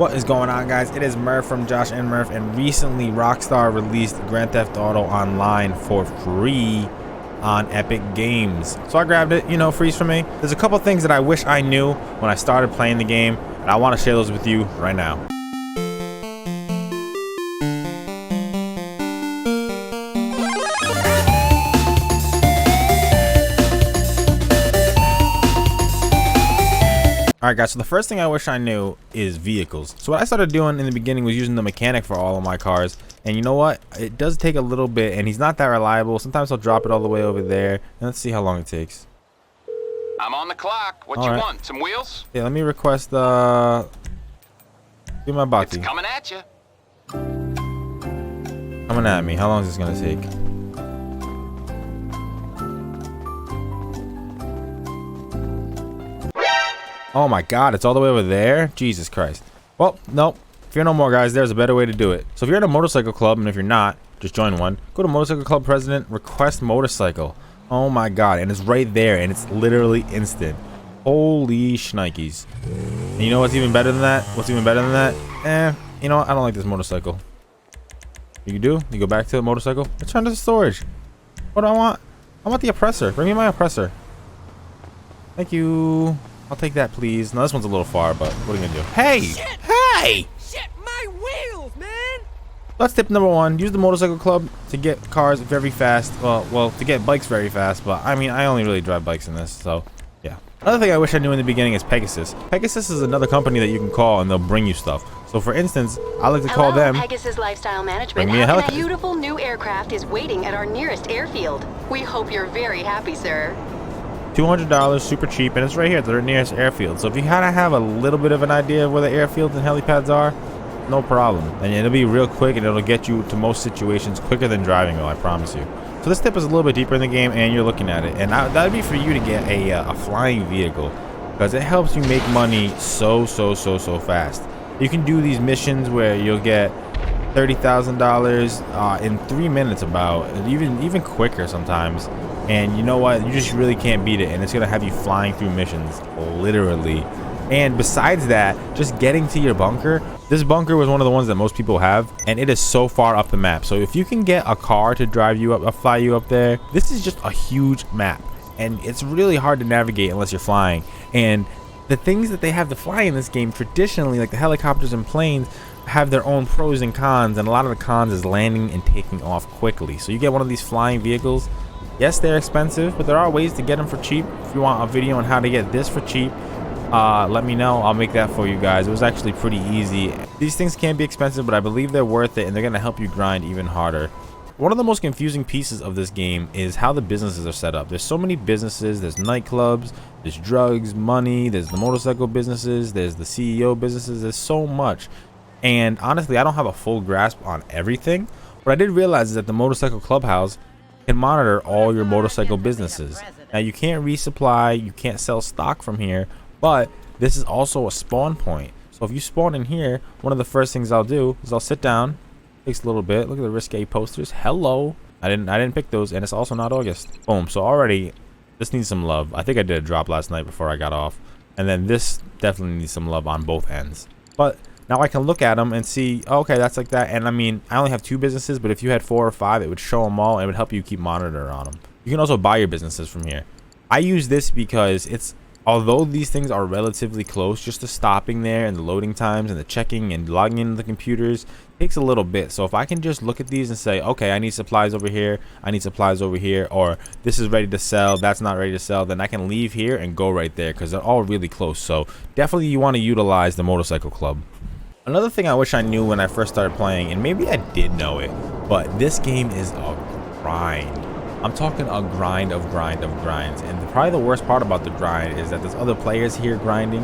What is going on, guys? It is Murph from Josh and Murph, and recently Rockstar released Grand Theft Auto Online for free on Epic Games. So I grabbed it, free's for me. There's a couple things that I wish I knew when I started playing the game, and I want to share those with you right now. Alright guys, so the first thing I wish I knew is vehicles. So what I started doing in the beginning was using the mechanic for all of my cars. And you know what? It does take a little bit, and he's not that reliable. Sometimes I'll drop it all the way over there. And let's see how long it takes. I'm on the clock. What you want? Some wheels? Yeah, let me request give my body. It's coming at you. Coming at me. How long is this gonna take? Oh my god, it's all the way over there? Jesus Christ. Well, nope. Fear no more, guys. There's a better way to do it. So if you're in a motorcycle club, and if you're not, just join one. Go to Motorcycle Club President, request motorcycle. Oh my god, and it's right there, and it's literally instant. Holy shnikes. And you know what's even better than that? What's even better than that? You know what? I don't like this motorcycle. You do? You go back to the motorcycle? Return to the storage. What do I want? I want the oppressor. Bring me my oppressor. Thank you. I'll take that, please. Now this one's a little far, but what are you gonna do? Hey! Shit. Hey! Shit, my wheels, man! That's tip number one. Use the motorcycle club to get cars very fast. Well, to get bikes very fast, but I mean, I only really drive bikes in this, so yeah. Another thing I wish I knew in the beginning is Pegasus. Pegasus is another company that you can call and they'll bring you stuff. So for instance, I like to call them Pegasus Lifestyle Management. Bring me a helicopter. Beautiful new aircraft is waiting at our nearest airfield. We hope you're very happy, sir. $200, super cheap, and it's right here at the nearest airfield. So if you kind of have a little bit of an idea of where the airfields and helipads are, no problem. And it'll be real quick, and it'll get you to most situations quicker than driving, though, I promise you. So this tip is a little bit deeper in the game, and you're looking at it. And that'd be for you to get a flying vehicle, because it helps you make money so fast. You can do these missions where you'll get $30,000 in 3 minutes, about even quicker sometimes. And you know what? You just really can't beat it, and it's gonna have you flying through missions, literally. And besides that, just getting to your bunker. This bunker was one of the ones that most people have, and it is so far up the map. So if you can get a car to drive you up, fly you up there, this is just a huge map, and it's really hard to navigate unless you're flying. And the things that they have to fly in this game traditionally, like the helicopters and planes, have their own pros and cons, and a lot of the cons is landing and taking off quickly. So you get one of these flying vehicles. Yes, they're expensive, but there are ways to get them for cheap. If you want a video on how to get this for cheap, let me know. I'll make that for you guys. It was actually pretty easy. These things can be expensive, but I believe they're worth it, and they're going to help you grind even harder. One of the most confusing pieces of this game is how the businesses are set up. There's so many businesses. There's nightclubs, there's drugs, money, there's the motorcycle businesses, there's the CEO businesses. There's so much. And honestly, I don't have a full grasp on everything. What I did realize is that the motorcycle clubhouse can monitor all your motorcycle businesses. Now you can't resupply, you can't sell stock from here, but this is also a spawn point. So if you spawn in here, one of the first things I'll do is I'll sit down. Takes a little bit. Look at the risque posters. Hello. I didn't pick those, and it's also not August. Boom. So already this needs some love. I think I did a drop last night before I got off, and then this definitely needs some love on both ends. But now I can look at them and see, okay, that's like that. And I mean, I only have 2 businesses, but if you had 4 or 5, it would show them all, and it would help you keep monitor on them. You can also buy your businesses from here. I use this because although these things are relatively close, just the stopping there and the loading times and the checking and logging into the computers takes a little bit. So if I can just look at these and say, okay, I need supplies over here, I need supplies over here, or this is ready to sell, that's not ready to sell, then I can leave here and go right there, because they're all really close. So definitely you want to utilize the motorcycle club. Another thing I wish I knew when I first started playing, and maybe I did know it, but this game is a grind. I'm talking a grind of grinds. And probably the worst part about the grind is that there's other players here grinding,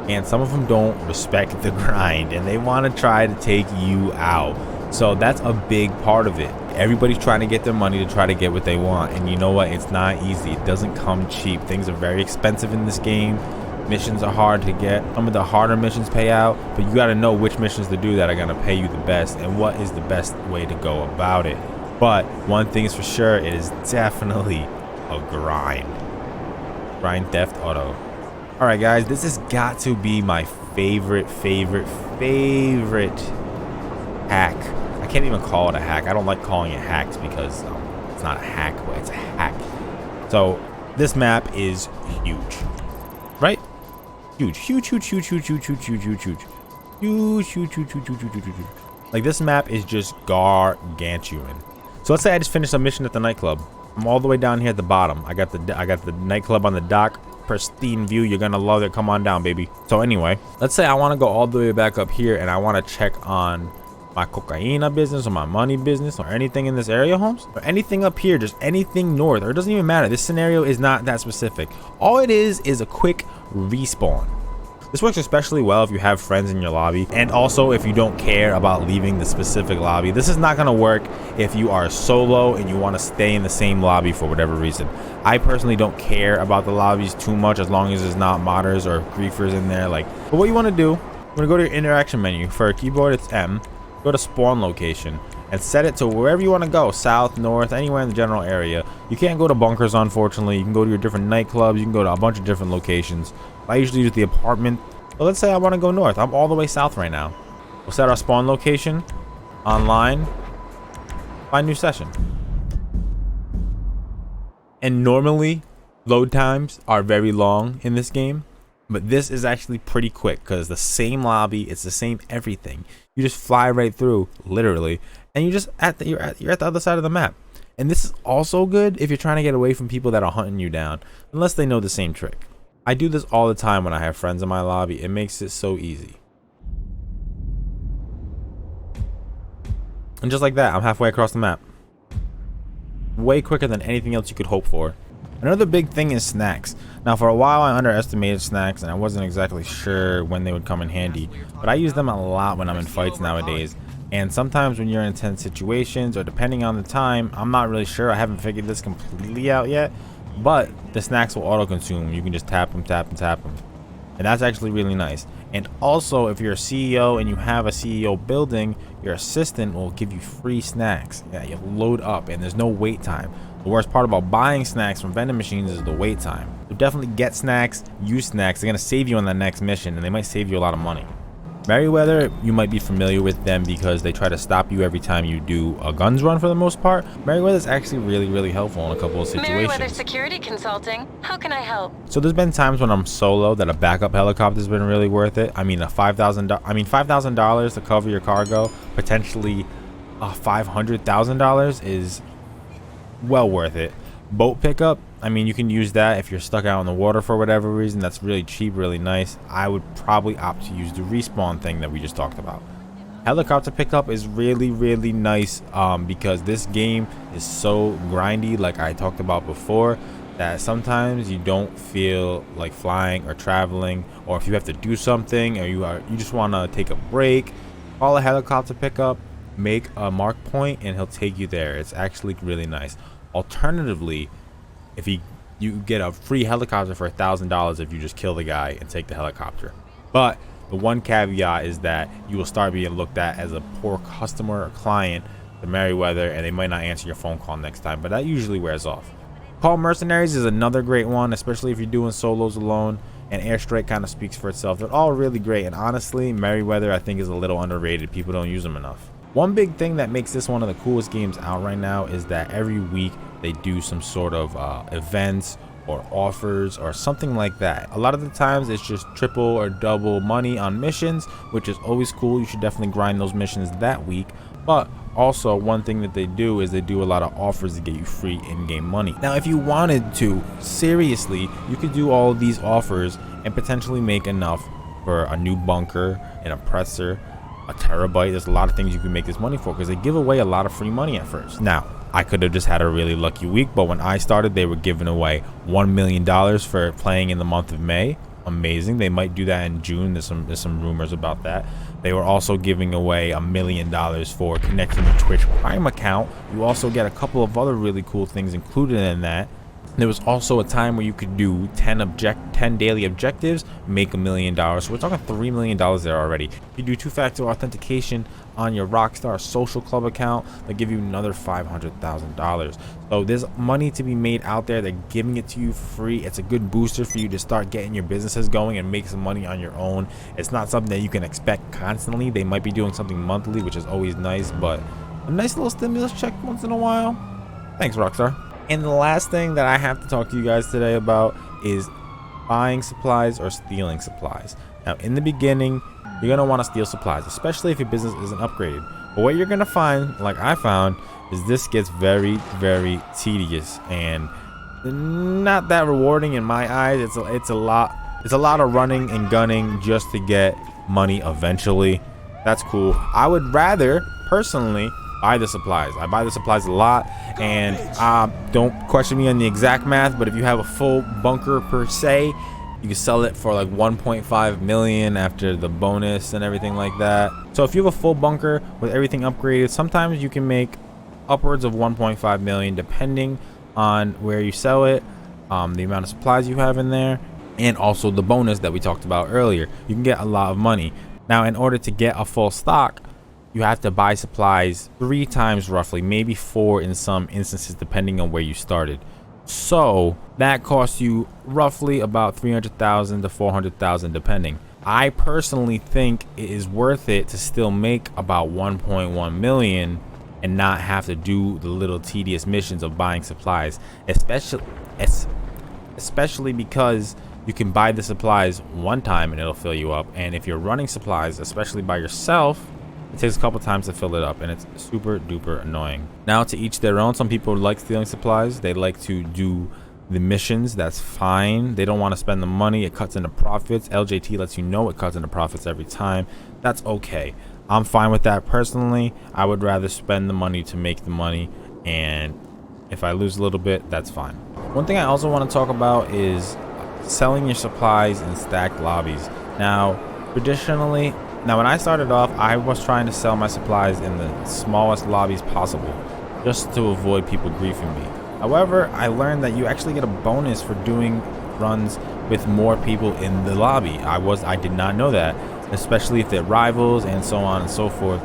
and some of them don't respect the grind, and they want to try to take you out. So that's a big part of it. Everybody's trying to get their money to try to get what they want, and you know what? It's not easy. It doesn't come cheap. Things are very expensive in this game. Missions are hard to get. Some of the harder missions pay out, but you got to know which missions to do that are going to pay you the best, and what is the best way to go about it. But one thing is for sure, it is definitely a grind. Grand Theft Auto. Alright guys, this has got to be my favorite hack. I can't even call it a hack. I don't like calling it hacks because it's not a hack, but it's a hack. So this map is huge, right? Huge. Like this map is just gargantuan. So let's say I just finished a mission at the nightclub. I'm all the way down here at the bottom. I got the nightclub on the dock. Pristine view. You're gonna love it. Come on down, baby. So anyway, let's say I want to go all the way back up here and I want to check on my cocaina business or my money business or anything in this area, Holmes, or anything up here, just anything north, or it doesn't even matter. This scenario is not that specific. All it is a quick respawn. This works especially well if you have friends in your lobby, and also if you don't care about leaving the specific lobby. This is not going to work if you are solo and you want to stay in the same lobby for whatever reason. I personally don't care about the lobbies too much as long as there's not modders or griefers in there. But what you want to do, you're going to go to your interaction menu. For a keyboard, it's M. Go to spawn location and set it to wherever you want to go, south, north, anywhere in the general area. You can't go to bunkers, unfortunately. You can go to your different nightclubs. You can go to a bunch of different locations. I usually use the apartment. But let's say I want to go north. I'm all the way south right now. We'll set our spawn location, online, find new session. And normally load times are very long in this game, but this is actually pretty quick because the same lobby, it's the same everything. You just fly right through, literally, and you're at the other side of the map. And this is also good if you're trying to get away from people that are hunting you down, unless they know the same trick. I do this all the time when I have friends in my lobby. It makes it so easy. And just like that, I'm halfway across the map. Way quicker than anything else you could hope for. Another big thing is snacks. Now, for a while, I underestimated snacks, and I wasn't exactly sure when they would come in handy. But I use them a lot when I'm in fights nowadays. And sometimes when you're in tense situations, or depending on the time, I'm not really sure. I haven't figured this completely out yet. But the snacks will auto-consume. You can just tap them. And that's actually really nice. And also, if you're a CEO and you have a CEO building, your assistant will give you free snacks. Yeah, you load up and there's no wait time. The worst part about buying snacks from vending machines is the wait time. So definitely get snacks, use snacks. They're going to save you on that next mission, and they might save you a lot of money. Merryweather, you might be familiar with them because they try to stop you every time you do a guns run for the most part. Merryweather is actually really helpful in a couple of situations. Merryweather Security Consulting. How can I help? So there's been times when I'm solo that a backup helicopter has been really worth it. I mean, $5,000 to cover your cargo, potentially $500,000 is well worth it. Boat pickup, I mean, you can use that if you're stuck out in the water for whatever reason. That's really cheap, really nice. I would probably opt to use the respawn thing that we just talked about. Helicopter pickup is really nice because this game is so grindy, like I talked about before, that sometimes you don't feel like flying or traveling, or if you have to do something or you just want to take a break, call a helicopter pickup, make a mark point, and he'll take you there. It's actually really nice. Alternatively, if you get a free helicopter for $1,000 if you just kill the guy and take the helicopter. But the one caveat is that you will start being looked at as a poor customer or client to Merryweather, and they might not answer your phone call next time, but that usually wears off. Call Mercenaries is another great one, especially if you're doing solos alone, and Airstrike kind of speaks for itself. They're all really great, and honestly, Merryweather I think is a little underrated. People don't use them enough. One big thing that makes this one of the coolest games out right now is that every week they do some sort of events or offers or something like that. A lot of the times it's just triple or double money on missions, which is always cool. You should definitely grind those missions that week. But also, one thing that they do is they do a lot of offers to get you free in-game money. Now, if you wanted to, seriously, you could do all of these offers and potentially make enough for a new bunker, an oppressor, a terabyte. There's a lot of things you can make this money for because they give away a lot of free money at first. Now, I could have just had a really lucky week, but when I started, they were giving away $1 million for playing in the month of May. Amazing. They might do that in June. There's some rumors about that. They were also giving away $1 million for connecting the Twitch Prime account. You also get a couple of other really cool things included in that. There was also a time where you could do 10 daily objectives, make $1 million. So we're talking $3 million there already. If you do two-factor authentication on your Rockstar Social Club account, they'll give you another $500,000. So there's money to be made out there. They're giving it to you free. It's a good booster for you to start getting your businesses going and make some money on your own. It's not something that you can expect constantly. They might be doing something monthly, which is always nice, but a nice little stimulus check once in a while. Thanks, Rockstar. And the last thing that I have to talk to you guys today about is buying supplies or stealing supplies. Now, in the beginning, you're going to want to steal supplies, especially if your business isn't upgraded. But what you're going to find, like I found, is this gets very, very tedious and not that rewarding in my eyes. It's a lot of running and gunning just to get money eventually. That's cool. I would rather, personally, buy the supplies. I buy the supplies a lot, and don't question me on the exact math, but if you have a full bunker per se, you can sell it for like 1.5 million after the bonus and everything like that. So if you have a full bunker with everything upgraded, sometimes you can make upwards of 1.5 million depending on where you sell it, the amount of supplies you have in there, and also the bonus that we talked about earlier. You can get a lot of money. Now, in order to get a full stock, you have to buy supplies 3 times roughly, maybe 4 in some instances, depending on where you started. So that costs you roughly about 300,000 to 400,000 depending. I personally think it is worth it to still make about 1.1 million and not have to do the little tedious missions of buying supplies, especially because you can buy the supplies one time and it'll fill you up. And if you're running supplies, especially by yourself, it takes a couple times to fill it up, and it's super duper annoying. Now, to each their own. Some people like stealing supplies. They like to do the missions. That's fine. They don't want to spend the money. It cuts into profits. LJT lets you know it cuts into profits every time. That's okay. I'm fine with that personally. I would rather spend the money to make the money, and if I lose a little bit, that's fine. One thing I also want to talk about is selling your supplies in stacked lobbies. Now, traditionally, when I started off, I was trying to sell my supplies in the smallest lobbies possible, just to avoid people griefing me. However, I learned that you actually get a bonus for doing runs with more people in the lobby. I did not know that, especially if they're rivals and so on and so forth.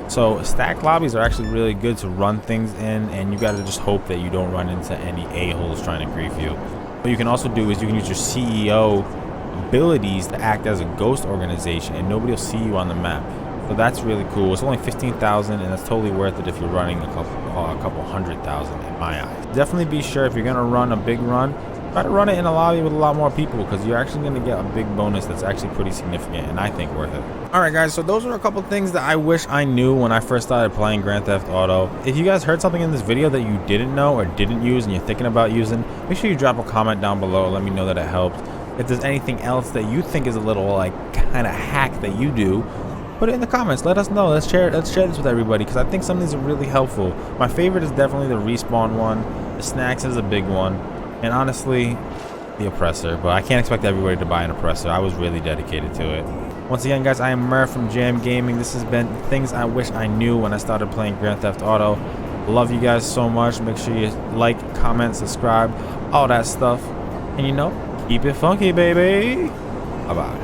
So stacked lobbies are actually really good to run things in, and you got to just hope that you don't run into any a-holes trying to grief you. What you can also do is you can use your CEO abilities to act as a ghost organization, and nobody will see you on the map. So that's really cool. It's only 15,000, and that's totally worth it if you're running a couple 100,000 in my eyes. Definitely be sure, if you're gonna run a big run, try to run it in a lobby with a lot more people, because you're actually going to get a big bonus that's actually pretty significant, and I think worth it. Alright guys, so those are a couple things that I wish I knew when I first started playing Grand Theft Auto. If you guys heard something in this video that you didn't know or didn't use and you're thinking about using, make sure you drop a comment down below. Let me know that it helped. If there's anything else that you think is a little like kind of hack that you do, put it in the comments. Let us know. Let's share this with everybody, because I think some of these are really helpful. My favorite is definitely the respawn one. The snacks is a big one, and honestly, the oppressor. But I can't expect everybody to buy an oppressor. I was really dedicated to it. Once again, guys, I am Murph from Jam Gaming. This has been things I wish I knew when I started playing Grand Theft Auto. Love you guys so much. Make sure you like, comment, subscribe, all that stuff, and keep it funky, baby. Bye bye.